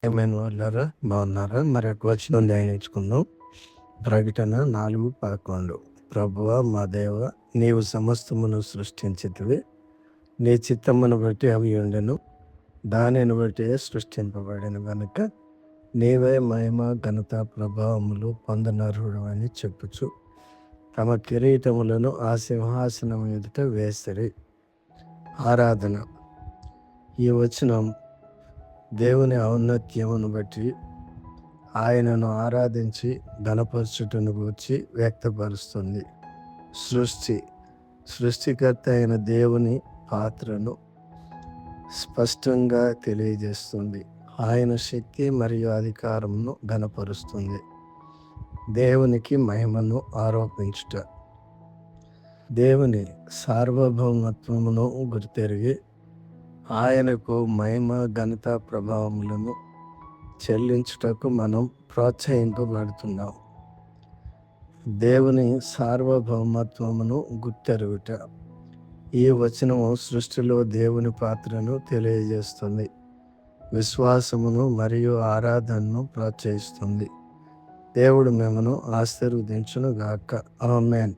ఏమైనా వాళ్ళారా బాగున్నారా? మరి ఒక వచనం ధ్యానించుకుందాం. ప్రకటన 4:11. ప్రభువా మా దేవ, నీవు సమస్తమును సృష్టించితివి, నీ చిత్తమును బట్టి అవి ఉండెను, దానిని బట్టి సృష్టింపబడెను గనుక నీవే మహిమ ఘనత ప్రభావములు పొందనర్హుడు అని చెప్పుచు తమ కిరీటములను ఆ సింహాసనం ఎదుట వేసిరి. ఆరాధన. ఈ వచనం దేవుని ఔన్నత్యమును బట్టి ఆయనను ఆరాధించి ఘనపరచుటను గూర్చి వ్యక్తపరుస్తుంది. సృష్టికర్త అయిన దేవుని పాత్రను స్పష్టంగా తెలియజేస్తుంది. ఆయన శక్తి మరియు అధికారమును ఘనపరుస్తుంది. దేవునికి మహిమను ఆరోపించుట. దేవుని సార్వభౌమత్వమును గుర్తెరిగి ఆయనకు మహిమ ఘనత ప్రభావములను చెల్లించుటకు మనం ప్రోత్సహింపబడుతున్నాం. దేవుని సార్వభౌమత్వమును గుర్తెరుగుట. ఈ వచనము సృష్టిలో దేవుని పాత్రను తెలియజేస్తుంది, విశ్వాసమును మరియు ఆరాధనను ప్రోత్సహిస్తుంది. దేవుడు మిమ్మను ఆశీర్వదించును గాక. ఆమేన్.